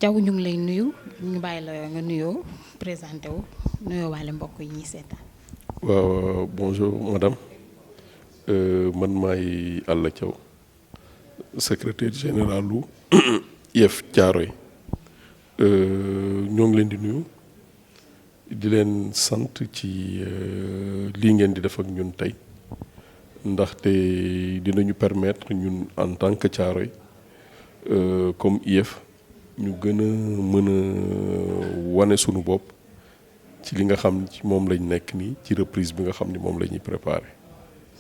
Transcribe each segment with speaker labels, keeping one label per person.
Speaker 1: Thiaw ñu ngi lay nuyu ñu bàyyi la nga nuyoo présenté wu nuyoo waale mbokk yi ñuy seetaan.
Speaker 2: waaw bonjour madame man maay Alla Thiaw secrétaire général lu IEF Thiaroye ñoo ngi leen di nuyu di leen sant ci lii ngeen di def ak ñun tey ndaxte dinañu permettre ñun en tant que Thiaroye comme IEF ñu gën a mën a wane sunu bopp ci li nga xam ci moom lañ nekk nii ci reprise bi nga xam ni moom la ñuy préparé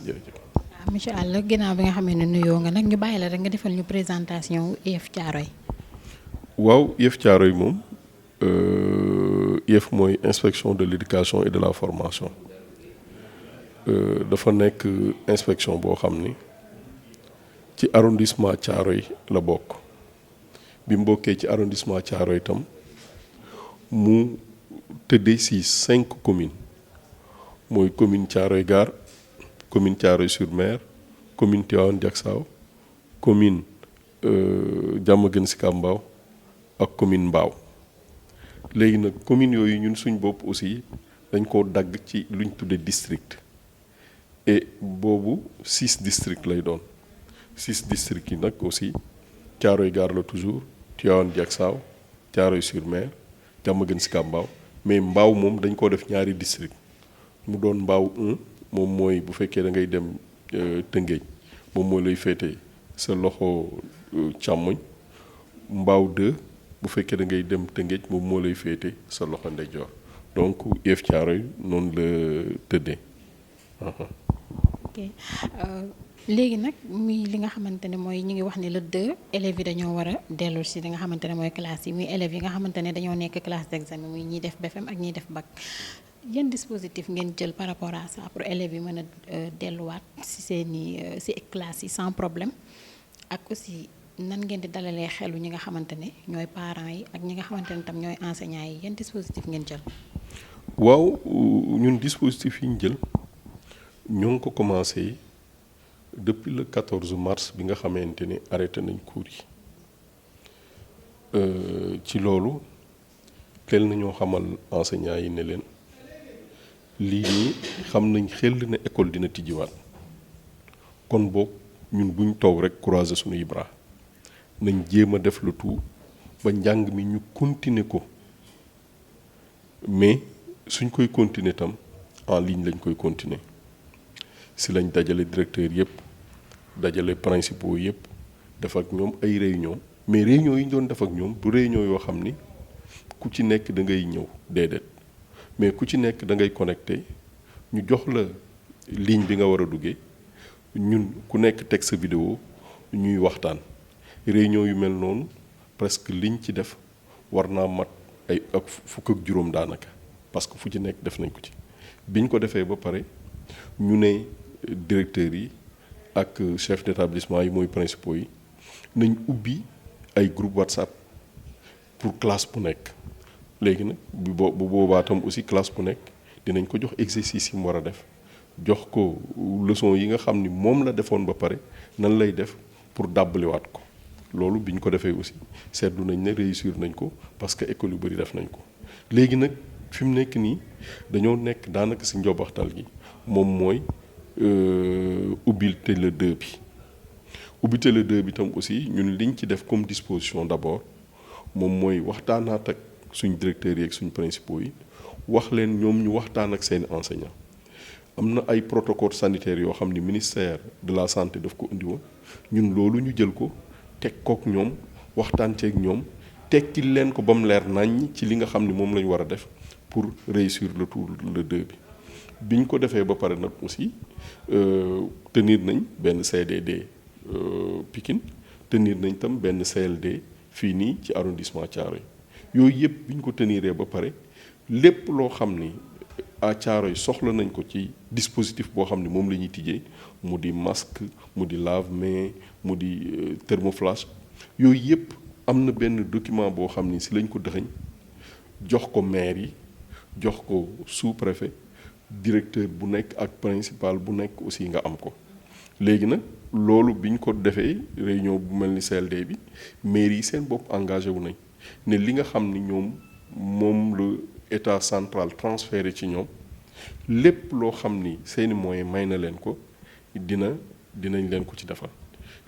Speaker 2: jërëjëf.
Speaker 1: waaw monsieur Alla ginnaaw bi nga xamee ne nuyoo nga nag ñu bàyyi la rek nga defal ñu présentation IEF Thiaroye.
Speaker 2: waaw IEF Thiaroye moom IEF mooy inspection de l'éducation et de la formation dafa nekk inspection boo xam ni ci arrondissement Thiaroye la bokk bi mu bokkee ci arrondissement Thiaroye itam mu tëddee ci 5 communes mooy commune Thiaroye Gare commune Thiaroye-sur-Mer commune Tivaouane Diacksao commune Diamaguène Sicap Mbao ak commune Mbao léegi nag communes yooyu ñun suñ bopp aussi dañ koo dagg ci luñ tuddee district et boobu 6 districts lay doon 6 districts yi nag aussi Thiaroye Gare la toujours Tivaouane Diacksao Thiaroye-sur-Mer Diamaguène Sicap Mbao mais Mbao moom dañ koo def ñaari district mu doon Mbao 1 moom mooy bu fekkee da ngay dem Tëngéej moom mooy lay féete sa loxo càmmoñ Mbao 2 bu fekkee da ngay dem Tëngéej moom moo lay féete sa loxo ndeyjoor donc IEF Thiaroye noonu la tëddee.
Speaker 1: ok léegi nag muy li nga xamante ne mooy ñu ngi wax ne le 2 élèves yi dañoo war a dellu si li nga xamante ne mooy classe yi muy élèves yi nga xamante ne dañoo nekk classe d'examen muy ñiy def BFEM ak ñiy def bac yan dispositif ngeen jël par rapport à ça pour élèves yi mën a delluwaat si seeni si classe yi sans problème ak aussi nan ngeen di dalalee xelu ñi nga xamante ne ñooy parents yi ak ñi nga xamante ne tam ñooy enseignants yi yan dispositif ngeen jël.
Speaker 2: waaw ñun dispositif yi ñu jël ñoo ngi ko commencé depuis le 14 mars bi nga xamante ne arrêté nañ cours yi ci loolu teel nañoo xamal enseignants yi ne leen lii nii xam nañ xel ne école dina tijjiwaat kon boog ñun buñ toog rek croiser suñuy bras nañ jéem a def le tout ba njàng mi ñu continuer ko mais suñ koy continuer tam en ligne lañ koy continuer si lañ dajale directeur yëpp dajale principaux yëpp def ak ñoom ay réunion mais réunion yi ñu doon def ak ñoom du réunion yoo xam ni ku ci nekk da ngay ñëw déedéet mais ku ci nekk da ngay connecté ñu jox la ligne bi nga war a duggee ñun ku nekk teg sa vidéo ñuy waxtaan réunion yu mel noonu presque liñ ci def war naa mat ay ak fukk ak juróom daanaka parce que fu ci nekk def nañ ko ci biñ ko defee ba pare ñu ne directeurs yi ak chef d'établissement yi mooy principaux yi nañ ubbi ay groupe WhatsApp pour classe bu nekk léegi nag bu boobaa tam aussi classe bu nekk dinañ ko jox exercice yi mu war a def jox ko leçon yi nga xam ni moom la defoon ba pare nan lay def pour dàbbaliwaat ko loolu bi ñu ko defee aussi seetlu nañ ne réussir nañ ko parce que école yu bëri def nañ ko léegi nag fi mu nekk nii dañoo nekk daanaka si njobaxtal gi moom mooy ubbite le 2 bi ubbite le 2 bi tam aussi ñun liñ ci def comme disposition d'abord moom mooy waxtaanaat ak suñ directeurs yi ak suñ principaux yi wax leen ñoom ñu waxtaan ak seen enseignants am na ay protocole sanitaire yoo xam ni ministère de la santé daf ko indi woon ñun loolu ñu jël ko teg kook ñoom waxtaan ceeg ñoom tekkil leen ko ba mu leer naññ ci li nga xam ni moom la ñu war a def pour réussir le tour le 2 bi biñ ko defee ba pare nag aussi tenir nañ benn CDD Pikine tenir nañ tam benn CLD fii nii ci arrondissement Thiaroye yooyu yëpp biñ ko teniree ba pare lépp loo xam ni à Thiaroye soxla nañ ko ci dispositif boo xam ni moom la ñuy tijjee mu di masque mu di lave-mains mu di thermoflash yooyu yëpp am na benn document boo xam ni si lañ ko dëxëñ jox ko maire yi jox ko sous-préfet directeur bu nekk ak principal bu nekk aussi nga am ko léegi nag loolu bi ñu ko defee réunion bu mel ni CLD bi mairie yi seen bopp engagé wu nañ ne li nga xam ni ñoom moom la état central transféré ci ñoom lépp loo xam ni seeni moyens may na leen ko dinañ leen ko ci defal.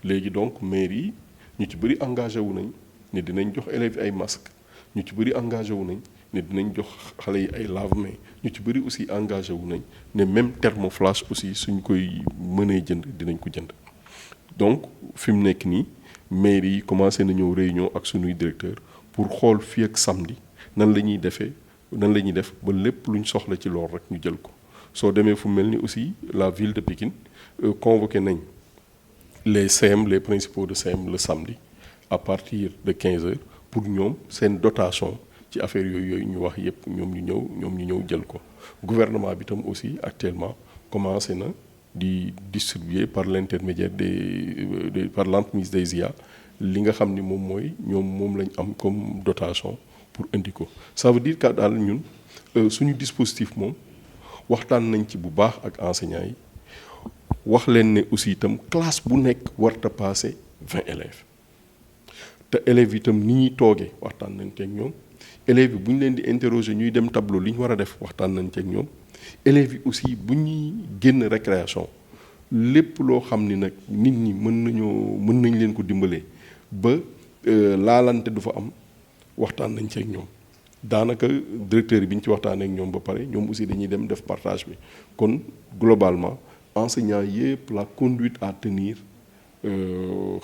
Speaker 2: léegi donc maire yi ñu ci bëri engagé wu nañ ne dinañ jox élèves ay masques ñu ci bëri engagé wu nañ ne dinañ jox xale yi ay lave-mains ñu ci bëri aussi engagé wu nañ ne même thermoflash aussi suñ koy mënee jënd dinañ ko jënd. donc fi mu nekk nii maire yi commencé nañoo réunion ak suñuy directeur pour xool fii ak samedi nan la ñuy def ba lépp luñ soxla ci lool rek ñu jël ko. soo demee fu mel ni aussi la ville de Pikine convoqué nañ les CM les principaux de CM le samedi à partir de 15 heures pour ñoom seen dotation ci affaire yooyu ñu wax yépp ñoom ñu ñëw jël ko. gouvernement bi tam aussi actuellement commencé na di distribuer par l'intermédiaire par l'entremise des IA li nga xam ni moom lañ am comme dotation pour indi ko. ça veut dire que daal ñun suñu dispositif moom waxtaan nañ ci bu baax ak enseignants yi wax leen ne aussi itam classe bu nekk warta passé 20 élèves te élèves itam ni ñuy toogee waxtaan nañ ci ak ñoom élèves yi bu ñu leen di interroger ñuy dem tableau li ñu war a def waxtaan nañ ci ak ñoom élèves yi aussi bu ñuy génn récréation lépp loo xam ni nag nit ñi mën nañ leen ko dimbalee ba laalante du fa am waxtaan nañ ci ak ñoom. daanaka directeur yi bi ñu ci waxtaanee ak ñoom ba pare ñoom aussi dañuy dem def partage bi kon globalement enseignants yépp la conduite à tenir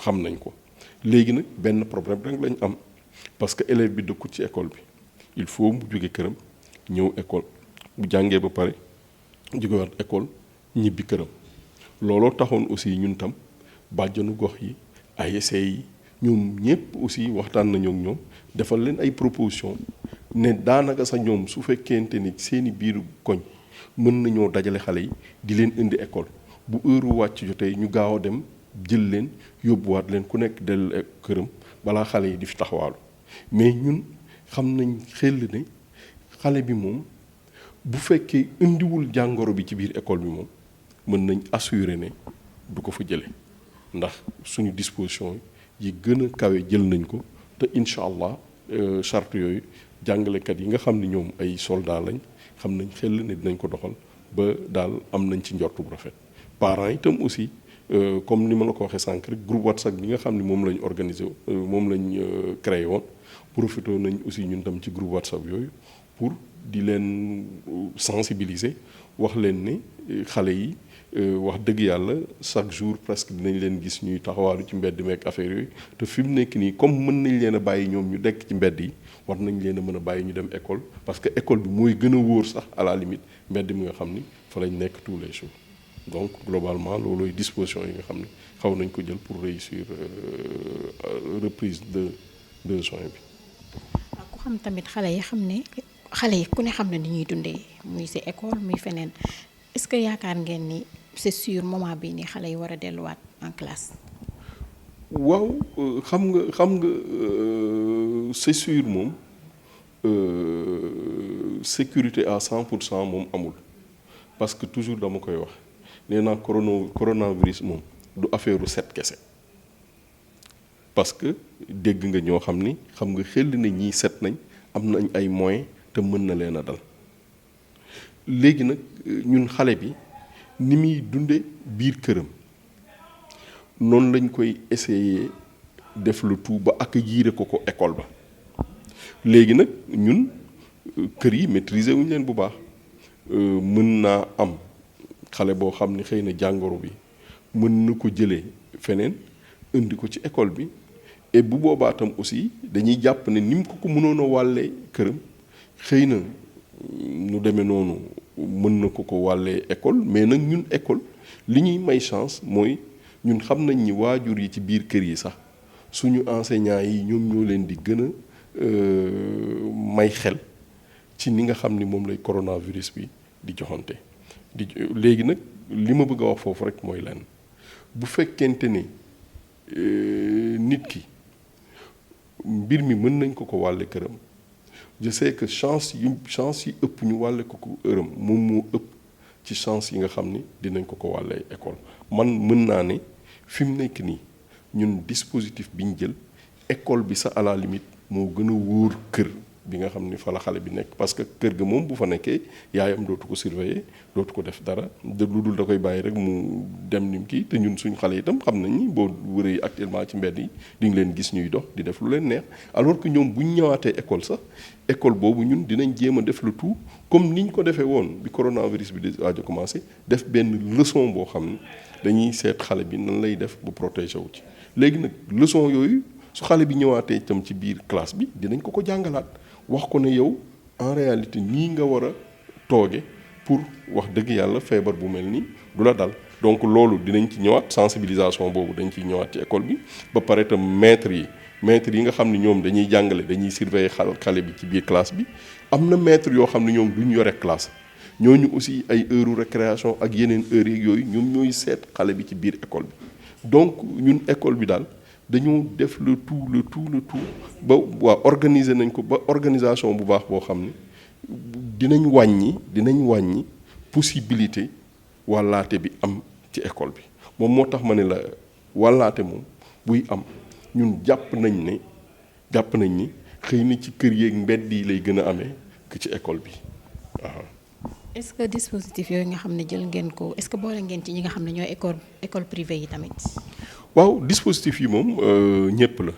Speaker 2: xam nañ ko. léegi nag benn problème rek lañ am parce que élève bi dëkkut ci école bi il faut mu jóge këram ñëw école bu jàngee ba pare jógewaat école ñibbi këram. looloo taxoon aussi ñun tam bàjjanu gox yi ASC yi ñoom ñépp aussi waxtaan nañu ak ñoom defal leen ay proposition ne daanaka sa ñoom su fekkente ni seeni biiru koñ mën nañoo dajale xale yi di leen indi école bu heure wàcc jotee ñu gaaw a dem jël leen yóbbuwaat leen ku nekk dellu këram balaa xale yi di fi taxawaalu. mais ñun xam nañ xel ne xale bi moom bu fekkee indiwul jàngoro bi ci biir école bi moom mën nañ assurer ne du ko fa jële ndax suñu disposition yi gën a kawe jël nañ ko te incha allah charte yooyu jàngalekat yi nga xam ne ñoom ay soldats lañ xam nañ xel ne dinañ ko doxal ba daal am nañ ci njortu bu rafet. parents itam aussi comme ni ma la ko waxee sànq rek groupe WhatsApp bi nga xam ne moom lañ organisé moom lañ créé woon profité nañ aussi ñun tam ci groupe WhatsApp yooyu pour di leen sensibiliser wax leen ne xale yi wax dëgg yàlla chaque jour presque dinañ leen gis ñuy taxawaalu ci mbedd meek affaire yooyu te fi mu nekk nii comme mën nañ leen a bàyyi ñoom ñu dekk ci mbedd yi war nañ leen a mën a bàyyi ñu dem école parce que école bi mooy gën a wóor sax à la limite mbedd mi nga xam ni fa lañ nekk tous les jours. donc globalement loolooy disposition yi nga xam ne xaw nañ ko jël pour réussir reprise de juin bi.
Speaker 1: ku xam tamit xale yi ku ne xam ne ni ñuy dundee muy ci école muy feneen est-ce que yaakaar ngeen ni c'est sûr moment bii nii xale yi war a delluwaat en classe.
Speaker 2: waaw xam nga c'est sûr moom sécurité à 100% moom amul parce que toujours dama koy wax. nee naa coronavirus moom du affaire set kese parce que dégg nga ñoo xam ni xam nga xel na ñii set nañ am nañ ay moyens te mën na leen a dal léegi nag ñun xale bi ni muy dunde biir këram noonu lañ koy essayer def le tout ba accueillir ko école ba léegi nag ñun kër yi maîtriser wuñ leen bu baax mën naa am xale boo xam ni xëy na jàngoro bi mën na ko jëlee feneen indi ko ci école bi et bu boobaa tam aussi dañuy jàpp ne ni mu ko mënoon a wàllee këram xëy na nu demee noonu mën na ko wàllee école mais nag ñun école li ñuy may chance mooy ñun xam nañ ni waajur yi ci biir kër yi sax suñu enseignants yi ñoom ñoo leen di gën a may xel ci ni nga xam ni moom lay coronavirus bi di joxante. léegi nag li ma bëgg a wax foofu rek mooy lan bu fekkente ni nit ki mbir mi mën nañ ko wàlle këram je sais que chance yi ëpp ñu wàlle ko këram moom moo ëpp ci chance yi nga xam ni dinañ ko wàllee école. man mën naa ne fi mu nekk nii ñun dispositif bi ñu jël école bi sax à la limite moo gën a wóor kër bi nga xam ni fa la xale bi nekk parce que kër ga moom bu fa nekkee yaayam dootu ko surveiller dootu ko def dara de lu dul da koy bàyyi rek mu dem ni mu kii te ñun suñ xale itam xam nañ ni boo wëree actuellement ci mbedd yi di nga leen gis ñuy dox di def lu leen neex alors que ñoom bu ñu ñëwaatee école sax école boobu ñun dinañ jéem a def le tout comme ni ñu ko defee woon bi coronavirus bi di waaj a commencé def benn leçon boo xam ni dañuy seet xale bi nan lay def ba protéger wu ci léegi nag leçon yooyu su xale bi ñëwaatee itam ci biir classe bi dinañ ko jàngalaat wax ko ne yow en réalité nii nga war a tooge pour wax dëgg yàlla feebar bu mel ni du la dal donc loolu dinañ ci ñëwaat sensibilisation boobu dañ ciy ñëwaat ci école bi ba pare itam maîtres yi nga xam ne ñoom dañuy jàngale dañuy surveiller xale bi ci biir classe bi am na maîtres yoo xam ne ñoom duñ yore classe ñooñu aussi ay heure récréation ak yeneen heures yi yooyu ñoom ñooy seet xale bi ci biir école bi donc ñun école bi daal dañoo def le tout ba waa organiser nañ ko ba organisation bu baax boo xam ne dinañ wàññi possibilité wàllaate bi am ci école bi moom moo tax ma ne la wàllaate moom buy am ñun jàpp nañ ni xëy na ci kër yeeg mbedd yi lay gën a amee que ci école bi waaw.
Speaker 1: est-ce que dispositif yooyu nga xam ne jël ngeen ko est-ce que boole ngeen ci ñi nga xam ne ñooy école privée yi tamit.
Speaker 2: waaw dispositif yi moom ñëpp la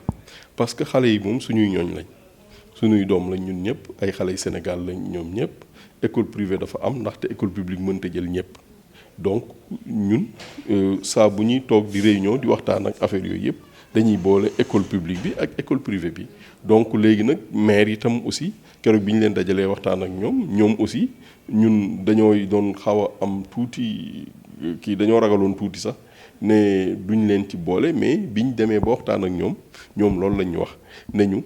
Speaker 2: parce que xale yi moom suñuy ñooñ lañ suñuy doom lañ ñun ñëpp ay xale yi Sénégal lañ ñoom ñëpp école privée dafa am ndaxte école publique mënta jël ñëpp donc ñun saa bu ñuy toog di réunion di waxtaan ak affaire yooyu yëpp dañuy boole école publique bi ak école privée bi donc léegi nag maire itam aussi keroog bi ñu leen dajalee waxtaan ak ñoom aussi ñun dañoo doon xaw a am tuuti kii dañoo ragaloon tuuti sax ne duñ leen ci boole mais biñ demee ba waxtaan ak ñoom loolu lañ ñu wax ne ñu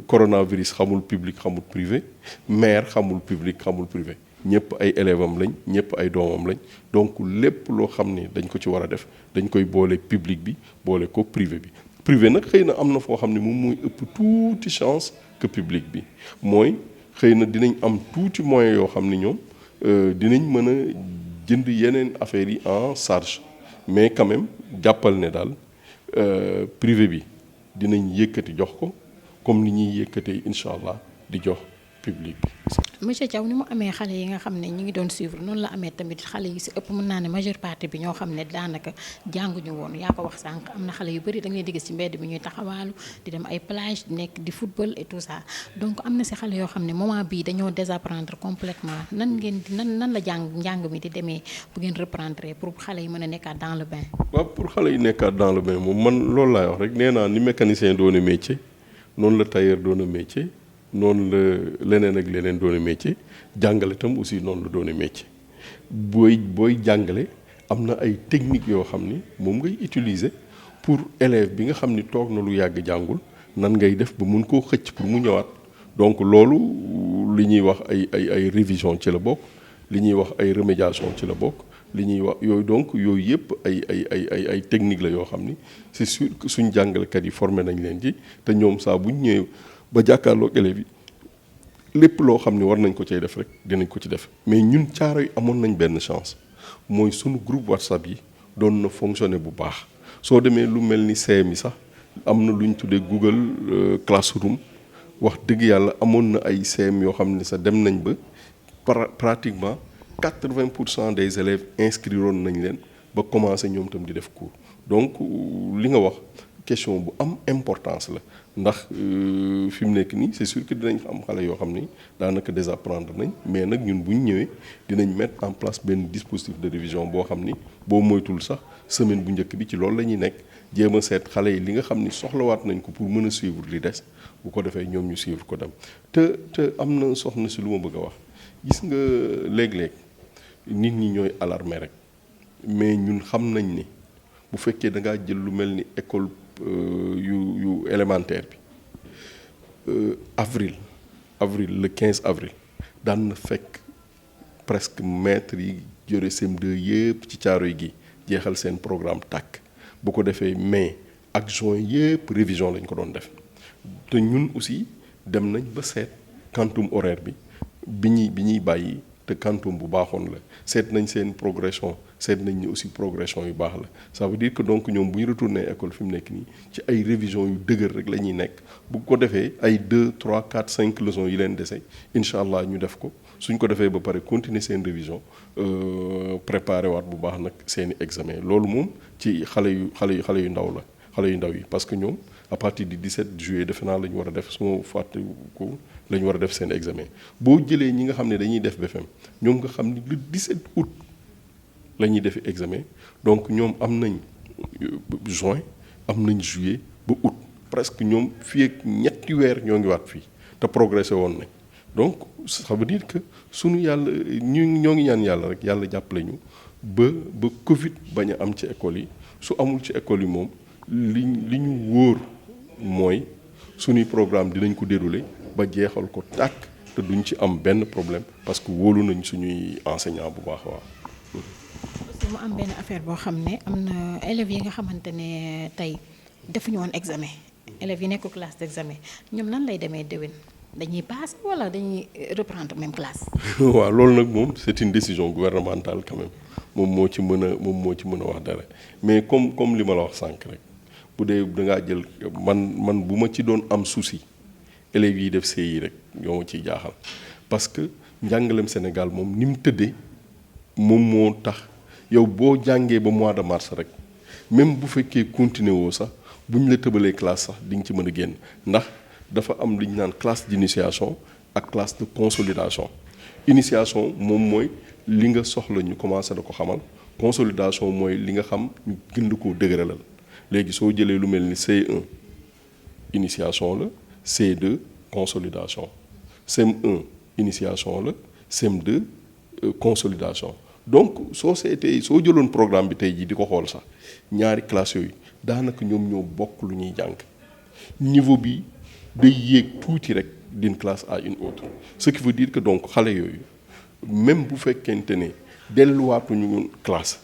Speaker 2: coronavirus xamul public xamul privé maire xamul public xamul privé ñëpp ay élèves am lañ ñëpp ay doomam lañ donc lépp loo xam ne dañ ko ci war a def dañ koy boole public bi boole ko privé bi. privé nag xëy na am na foo xam ne moom mooy ëpp tuuti chance que public bi mooy xëy na dinañ am tuuti moyen yoo xam ne ñoom dinañ mën a jënd yeneen affaires yi en charge mais quand même jàppal ne daal privé bi dinañ yëkkati jox ko comme ni ñuy yëkkatee incha allah di jox public bi.
Speaker 1: monsieur Thiaw ni mu amee xale yi nga xam ne ñu ngi doon suivre noonu la amee tamit xale yi si ëpp mën naa ne majeure partie bi ñoo xam ne daanaka jànguñu woon yaa ko wax sànq am na xale yu bëri da ngay di gis ci mbedd bi ñuy taxawaalu di dem ay plage nekk di football et tout ça donc am na si xale yoo xam ne moment bii dañoo désapprendre complètement nan la njàng mi di demee bu ngeen reprendre pour xale yi mën a nekkaat dans le bain.
Speaker 2: waaw pour xale yi nekkaat dans le bain moom man loolu laay wax rek nee naa ni mécanicien doone métier noonu la tailleur doone métier. noonu la leneen ak leneen doone métier jàngale tam aussi noonu la doone métier booy jàngale am na ay techniques yoo xam ni moom ngay utiliser pour élève bi nga xam ni toog na lu yàgg jàngul nan ngay def ba mun koo xëcc pour mu ñëwaat donc loolu li ñuy wax ay révision ci la bokk li ñuy wax ay remédiation ci la bokk li ñuy wax yooyu donc yooyu yëpp ay techniques la yoo xam ni c'est sûr que suñ jàngalekat yi formé nañ leen ci te ñoom saa bu ñu ñëwee ba jàkkaarloog élèves yi lépp loo xam ne war nañ ko cay def rek dinañ ko ci def mais ñun caaro yi amoon nañ benn chance mooy sunu groupe WhatsApp yi doon na fonctionner bu baax soo demee lu mel ni CM yi sax am na lu ñu tuddee Google Classroom wax dëgg yàlla amoon na ay CM yoo xam ne sax dem nañ ba pratiquement 80% des élèves inscriroon nañ leen ba commencé ñoom tam di def cours donc li nga wax question bu am importance la ndax fi mu nekk nii c'est sûr que dinañ am xale yoo xam ni daanaka désapprendre nañ mais nag ñun bu ñu ñëwee dinañ mettre en place benn dispositif de révision boo xam ni boo moytul sax semaine bu njëkk bi ci loolu la ñuy nekk jéem a seet xale yi li nga xam ni soxlawaat nañ ko pour mën a suivre li des bu ko defee ñoom ñu suivre ko dem te am na soxna si lu ma bëgg a wax gis nga léeg-léeg nit ñi ñooy alarmer rek mais ñun xam nañ ni bu fekkee da ngaa jël lu mel ni école yu élémentaire bi avril le 15 avril daan na fekk presque maître yi jore CM2 yëpp ci Caaroy gi jeexal seen programme tàkk bu ko defee mai ak juin yëpp révision lañ ko doon def te ñun aussi dem nañ ba seet quantum horaire bi ñuy bàyyi te quantum bu baaxoon la seet nañ seen progression seet nañ ni aussi progression yu baax la ça veut dire que donc ñoom bu ñu retourné école fi mu nekk nii ci ay révision yu dëgër rek la ñuy nekk bu ko defee ay 2 3 4 5 leçons yi leen dese incha allah ñu def ko suñ ko defee ba pare continuer seen révision préparer waat bu baax nag seeni examen loolu moom ci xale yu ndaw la xale yu ndaw yi parce que ñoom à partir du 17 juillet defe naa la ñu war a def su ma fàtte ko la ñu war a def seen examen boo jëlee ñi nga xam ne dañuy def BFEM ñoom nga xam ni le 17 août la ñuy defi examen donc ñoom am nañ juin am nañ juillet ba août presque ñoom fii ak ñetti weer ñoo ngi waat fii te progressé woon nañ donc ça veut dire que sunu yàlla ñoo ngi ñaan yàlla rek yàlla jàppale ñu ba Covid bañ a am ci école yi su amul ci école yi moom li ñu wóor mooy sunuy programme dinañ ko dérouler ba jeexal ko tàkk te duñ ci am benn problème parce que wóolu nañ suñuy enseignant bu baax waaw.
Speaker 1: aussi mu am benn affaire boo xam ne am na élèves yi nga xamante ne tey defuñu woon examen élèves yi nekk classe d'examen ñoom nan lay demee déwén dañuy passer wala dañuy reprendre même classe.
Speaker 2: waaw loolu nag moom c'est une décision gouvernementale quand même moom moo ci mën a wax dara mais comme li ma la wax sànq rek bu dee da ngaa jël man bu ma ci doon am souci élèves yi def CI rek ñoo ma ciy jaaxal parce que njàngalem Sénégal moom ni mu tëddee moom moo tax yow boo jàngee ba mois de mars rek même bu fekkee continuer woo sax bu ñu la tëbalee classe sax di nga ci mën a génn ndax dafa am li ñu naan classe d'initiation ak classe de consolidation initiation moom mooy li nga soxla ñu commencé da ko xamal consolidation mooy li nga xam ñu gën koo dëgëralal léegi soo jëlee lu mel ni C1 initiation la C2 consolidation CM1 initiation la CM2 consolidation donc soo jëloon programme bi tey jii di ko xool sax ñaari classe yooyu daanaka ñoom ñoo bokk lu ñuy jàng niveau bi day yéeg tuuti rek d'une classe à une autre ce qui veut dire que donc xale yooyu même bu fekkente ne delluwaatuñu classe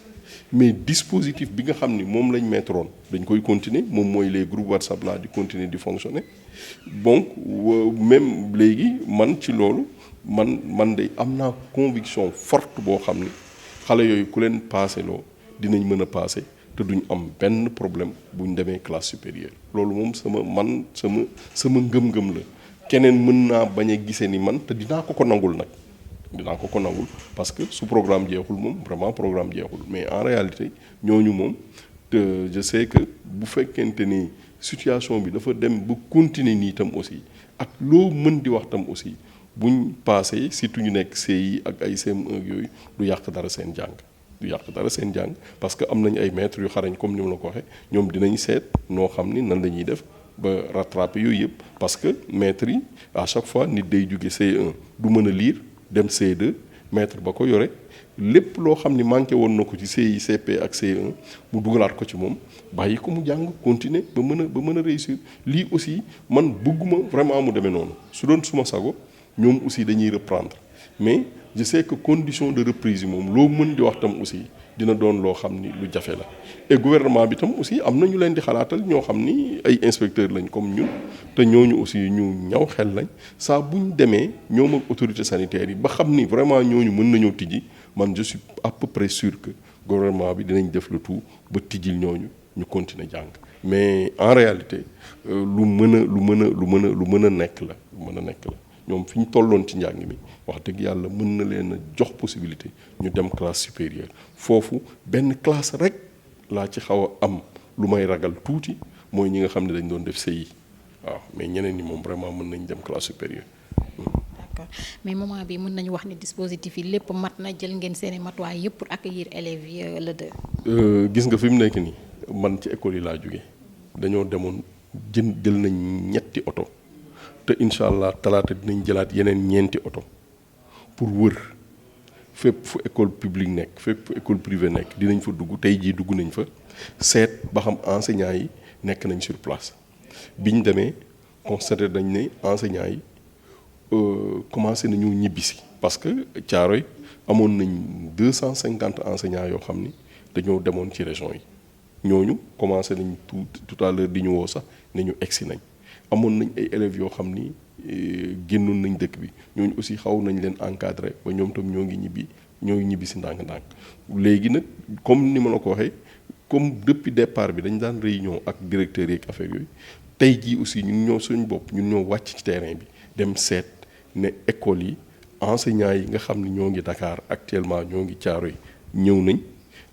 Speaker 2: mais dispositif bi nga xam ni moom lañ mettroon dañ koy continuer moom mooy les groupes WhatsApp là di continuer di fonctionner donc même léegi man ci loolu man de am naa conviction forte boo xam ni xale yooyu ku leen passé loo dinañ mën a passé te duñ am benn problème bu ñu demee classe supérieure loolu moom sama ngëm-ngëm la keneen mën naa bañ a gisee ni man te dinaa ko nangul nag dinaa ko nangul parce que su programme jeexul moom vraiment programme jeexul mais en réalité ñooñu moom te je sais que bu fekkente ni situation bi dafa dem ba continuer nii tam aussi ak loo mën di wax tam aussi buñ passé surtout ñu nekk CI ak ay CM1 yooyu du yàq dara seen jàng parce que am nañu ay maîtres yu xarañ comme ni ma la ko waxee ñoom dinañ seet noo xam ni nan la ñuy def ba rattraper yooyu yëpp parce que maîtres yi à chaque fois nit day jóge C1 du mën a lire dem C2 maître ba ko yore lépp loo xam ni manqué woon na ko ci CI CP ak C1 mu dugalaat ko ci moom bàyyi ko mu jàng continuer ba mën a réussir lii aussi man bëgguma vraiment mu demee noonu su doon suma sago ñoom aussi dañuy reprendre mais je sais que condition de reprise yi moom loo mën di wax tam aussi dina doon loo xam ni lu jafe la et gouvernement bi tam aussi am na ñu leen di xalaatal ñoo xam ni ay inspecteurs lañ comme ñun te ñooñu aussi ñu ñaw xel lañ saa bu ñu demee ñoom ak autorités sanitaires yi ba xam ni vraiment ñooñu mën nañoo tijji man je suis à peu près sûr que gouvernement bi dinañ def le tout ba tijjil ñooñu ñu continuer jàng mais en réalité lu mën a nekk la ñoom fi ñu tolloon ci njàng mi wax dëgg yàlla mën na leen a jox possibilité ñu dem classe supérieure foofu benn classe rek laa ci xaw a am lu may ragal tuuti mooy ñi nga xam ne dañ doon def CI waaw mais ñeneen ñi moom vraiment mën nañ dem classe supérieure.
Speaker 1: D'accord mais moment bi mën nañu wax ni dispositif yi lépp mat na jël ngeen seeni matuwaay yëpp pour accueillir élèves yi le 2.
Speaker 2: gis nga fi mu nekk nii man ci école yi laa jóge dañoo demoon jël nañ ñetti oto. te incha allah talaata dinañ jëlaat yeneen ñeenti oto pour wër fépp fu école publique nekk fépp fu école privée nekk dinañ fa dugg tey jii dugg nañ fa seet ba xam enseignants yi nekk nañ sur place biñ demee constaté dañ ne enseignants yi commencé nañu ñibbisi parce que Thiaroye amoon nañ 250 enseignants yoo xam ni dañoo demoon ci région yi ñooñu commencé nañ tout à l'heure di ñu woo sax ne ñu egsi nañ. amoon nañ ay élèves yoo xam ni génnoon nañ dëkk bi ñooñu aussi xaw nañ leen encadrer ba ñoom tam ñoo ngi ñibbi si ndànk-ndànk léegi nag comme ni ma la ko waxee comme depuis départ bi dañ daan réunion ak directeurs yi ak affaire yooyu tey jii aussi ñun ñoo suñu bopp ñun ñoo wàcc ci terrain bi dem seet ne écoles yi enseignants yi nga xam ne ñoo ngi Dakar actuellement ñoo ngi Thiaroye ñëw nañ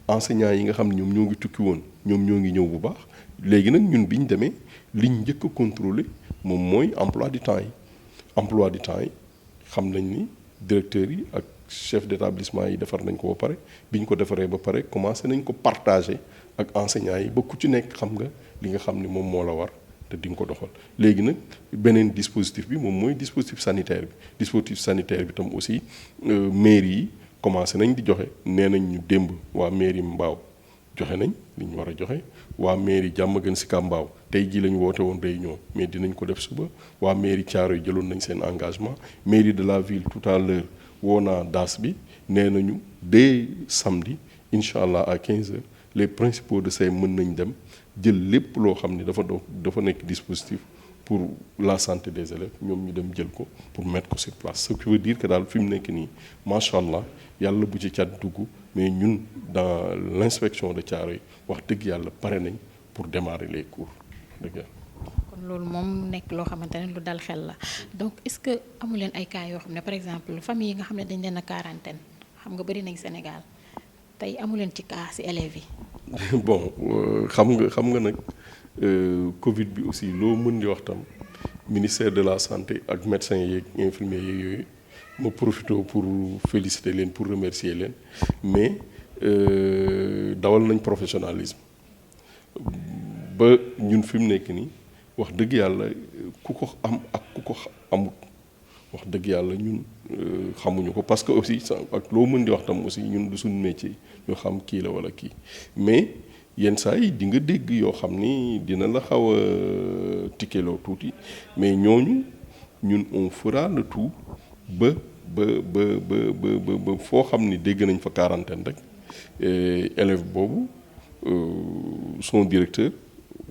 Speaker 2: enseignants yi nga xam ne ñoom ñoo ngi tukki woon ñoom ñoo ngi ñëw bu baax léegi nag ñun bi ñu demee liñ njëkk a contrôler moom mooy emploi du temps yi xam nañ ni directeurs yi ak chef d'établissement yi defar nañ ko ba pare bi ñu ko defaree ba pare commencé nañ ko partager ak enseignants yi ba ku ci nekk xam nga li nga xam ni moom moo la war te di nga ko doxal léegi nag beneen dispositif bi moom mooy dispositif sanitaire bi tam aussi mairie yi commencé nañ di joxe nee nañ ñu démb waa mairie Mbao joxe nañ li ñu war a joxe waa mairie Diamaguène Sicap Mbao tey jii la ñu woote woon réunion mais dinañ ko def suba waa mairie Thiaroye jëloon nañ seen engagement mairie de la ville tout à l'heure woo naa DAS bi nee nañu dès samedi incha allah à 15h les principaux de CEM mën nañ dem jël lépp loo xam ni dafa nekk dispositif pour la santé des élèves ñoom ñu dem jël ko pour mettre ko sur place ce qui veut dire que daal fi mu nekk nii macha allah yàlla bu ci cat dugg mais ñun dans l'inspection de Thiaroye wax dëgg yàlla pare nañ pour démarrer les cours dëgg yàlla.
Speaker 1: kon loolu moom nekk loo xamante ne lu dal xel la donc est-ce que amu leen ay cas yoo xam ne par exemple famille yi nga xam ne dañ leen a quarantaine xam nga bëri nañ Sénégal tey amu leen ci cas ci élèves yi.
Speaker 2: bon xam nga nag Covid bi aussi loo mën di wax tam ministère de la santé ak médecins yeeg infirmiers yeeg yooyu ma profité pour féliciter leen pour remercier leen mais dawal nañ professionnalisme ba ñun fi mu nekk nii wax dëgg yàlla ku ko am ak ku ko amut wax dëgg yàlla ñun xamuñu ko parce que aussi ak loo mën di wax tam aussi ñun du suñu métier ñu xam kii la walla kii mais yenn saa yi di nga dégg yoo xam ni dina la xaw a tikkeloo tuuti mais ñooñu ñun on fera le tout ba foo xam ni dégg nañ fa quarantaine rek élève boobu son directeur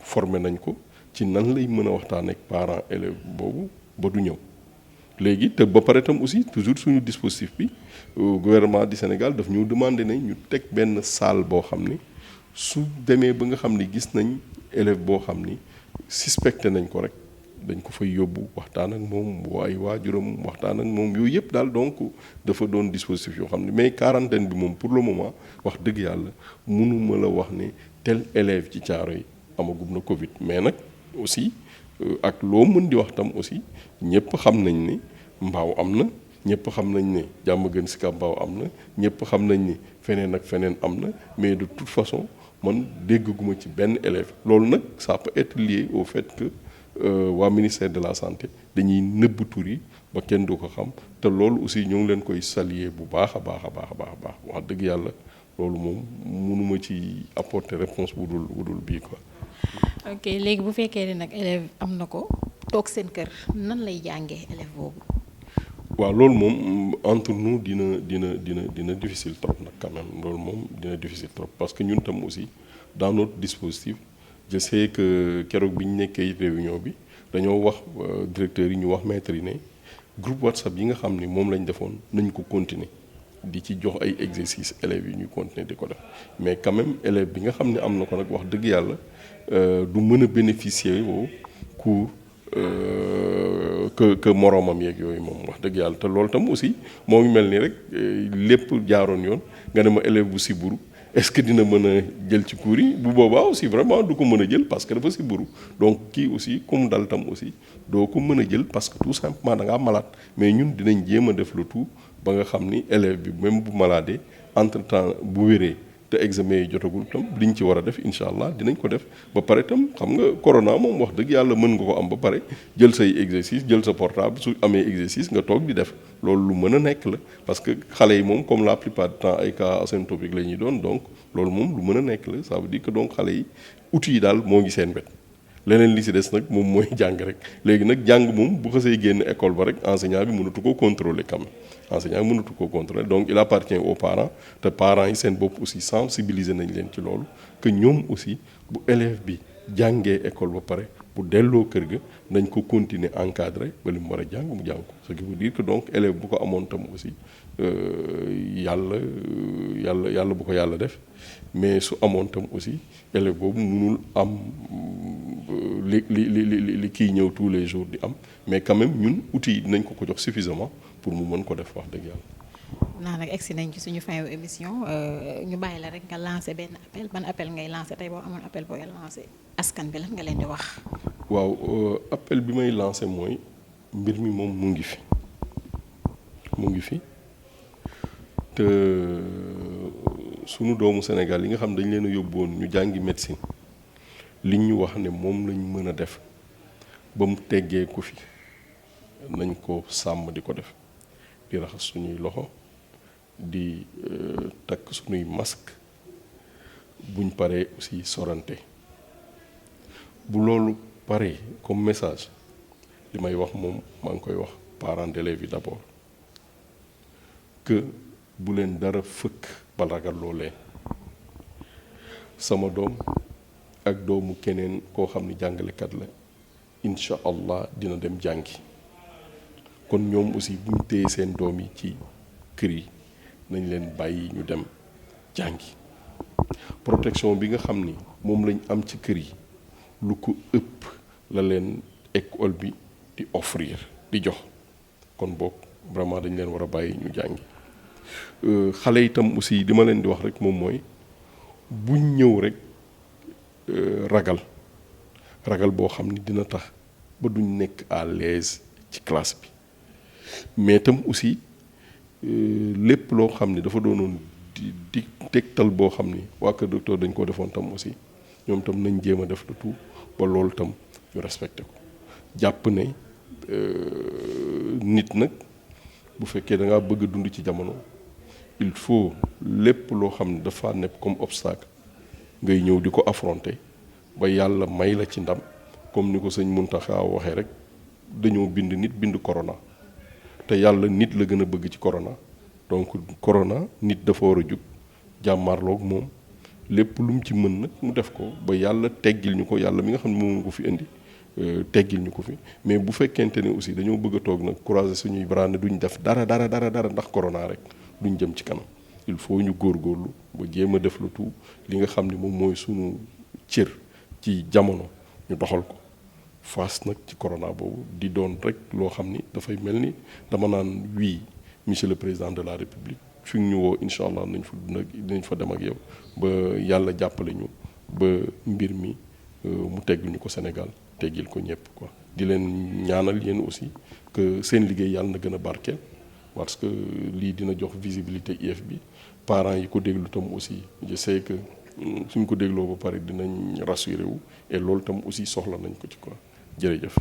Speaker 2: formé nañ ko ci nan lay mën a waxtaan ak parents élève boobu ba du ñëw léegi te ba pare tam aussi toujours suñu dispositif bi gouvernement du Sénégal daf ñu demandé nañ ñu teg benn salle boo xam ni su demee ba nga xam ni gis nañ élève boo xam ni suspecté nañ ko rek dañ ko fay yóbbu waxtaan ak moom waaye waajuram waxtaan ak moom yooyu yëpp daal donc dafa doon dispositif yoo xam ne mais quarantaine bi moom pour le moment wax dëgg yàlla mënuma la wax ne tel élève ci Thiaroye amagum na Covid mais nag aussi ak loo mën di wax tam aussi ñëpp xam nañ ni Mbao am na ñëpp xam nañ ne Diamaguène Sicap Mbao am na ñëpp xam nañ ni feneen ak feneen am na mais de toute façon man dégguma ci benn élève loolu nag ça peut être lié au fait que waa ministère de la santé dañuy nëbb tur yi ba kenn du ko xam te loolu aussi ñoo ngi leen koy saluer bu baax a baax wax dëgg yàlla loolu moom mënuma ci apporter réponse bu dul bii quoi.
Speaker 1: ok léegi bu fekkee ne nag élève am na ko toog seen kër nan lay jàngee élève boobu.
Speaker 2: waaw loolu moom entre nous dina difficile trop nag quand même loolu moom dina difficile trop parce que ñun tam aussi dans notre dispositif je sais que keroog bi ñu nekkee réunion bi dañoo wax directeurs yi ñu wax maîtres yi ne groupe WhatsApp yi nga xam ni moom lañ defoon nañ ko continuer di ci jox ay exercices élèves yi ñuy continuer di ko def mais quand même élève bi nga xam ne am na ko nag wax dëgg yàlla du mën a bénéficier woo cours que moroomam yeeg yooyu moom wax dëgg yàlla te loolu tam aussi moo ngi mel ni rek lépp jaaroon yoon nga ne ma élève bu siburu est-ce que dina mën a jël ci cours yi bu boobaa aussi vraiment du ko mën a jël parce que dafa siburu donc kii aussi comme dal tam aussi doo ko mën a jël parce que tout simplement da ngaa malade mais ñun dinañ jéem a def le tout ba nga xam ni élève bi même bu maladee entre temps bu wéree te examen yi jotagul tam liñ ci war a def incha allah dinañ ko def ba pare tam xam nga corona moom wax dëgg yàlla mën nga ko am ba pare jël say exercice jël sa portable su amee exercice nga toog di def loolu lu mën a nekk la parce que xale yi moom comme la plupart du temps ay cas asymptomatique la ñuy doon donc loolu moom lu mën a nekk la ça veut dire que donc xale yi outils yi daal moo ngi seen wet leneen li ci des nag moom mooy jàng rek léegi nag jàng moom bu xasee génn école ba rek enseignant bi mënatu ko contrôler quand même enseignant bi mënatu ko contrôler donc il appartient aux parents te parents yi seen bopp aussi sensibiliser nañ leen ci loolu que ñoom aussi bu élève bi jàngee école ba pare bu bu delloo kër ga nañ ko continuer encadrer ba li mu war a jàng mu jàng ko ce qui veut dire que donc élève bu ko amoon tam aussi yàlla bu ko yàlla def mais su amoon tam aussi élève boobu mënul am li kiy ñëw tous les jours di am mais quand même ñun outils yi dinañ ko jox suffisamment pour mu mën ko def wax dëgg yàlla.
Speaker 1: naa nag egsi nañ ci suñu fin émission ñu bàyyi la rek nga lancé benn appel ban appel ngay lancé tey boo amoon appel booy lancé askan bi lan nga leen di wax.
Speaker 2: waaw appel bi may lancé mooy mbir mi moom mu ngi fi te sunu doomu Sénégal yi nga xam dañ leen a yóbboon ñu jàngi médecine liñ ñu wax ne moom lañ mën a def ba mu teggee ko fi nañ ko sàmm di ko def di raxas suñuy loxo di takk suñuy masque buñ paree aussi sorante bu loolu paree comme message li may wax moom maa ngi koy wax parents d'élèves yi d'abord que bu leen dara fëkk ba ragal loo leen sama doom ak doomu keneen koo xam ni jàngalekat la incha allah dina dem jàngi kon ñoom aussi bu ñu téye seen doom yi ci kër yi nañ leen bàyyi ñu dem jàngi protection bi nga xam ni moom lañ am ci kër yi lu ko ëpp la leen école bi di offrir di jox kon boog vraiment dañ leen war a bàyyi ñu jàngi xale itam aussi di ma leen di wax rek moom mooy buñ ñëw rek ragal boo xam ni dina tax ba duñ nekk à l'aise ci classe bi mais itam aussi lépp loo xam ni dafa doonoon di tegtal boo xam ni waa Kër Docteur dañ ko defoon tam aussi ñoom tam nañ jéem a def le tout ba loolu tam ñu respecté ko jàpp ne nit nag bu fekkee da ngaa bëgg a dund ci jamono il faut lépp loo xam ne dafa nekk comme obstacle ngay ñëw di ko affronter ba yàlla may la ci ndam comme ni ko sëñ Mountakha waxee rek dañoo bind nit bind corona te yàlla nit la gën a bëgg ci corona donc corona nit dafa war a jug jàmmarloog moom lépp lu mu ci mën nag mu def ko ba yàlla teggil ñu ko yàlla mi nga xam ne moom ko fi indi teggil ñu ko fi mais bu fekkente ne aussi dañoo bëgg a toog nag croiser suñuy bras ne duñ def dara ndax corona rek duñ jëm ci kanam il faut ñu góorgóorlu ba jéem a def lu tout li nga xam ne moom mooy suñu cër ci jamono ñu doxal ko face nag ci corona boobu di doon rek loo xam ni dafay mel ni dama naan oui monsieur le président de la république fi ñu woo incha allah nañ fa dem ak yow ba yàlla jàppale ñu ba mbir mi mu teggil ñu ko Sénégal teggil ko ñëpp quoi di leen ñaanal yéen aussi que seen liggéey yàlla na gën a barkeel parce que lii dina jox visibilité IEF bi parents yi ko déglu tam aussi je sais que suñ ko dégloo ba pare dinañ rassuré wu et loolu tam aussi soxla nañ ko ci quoi jërëjëf.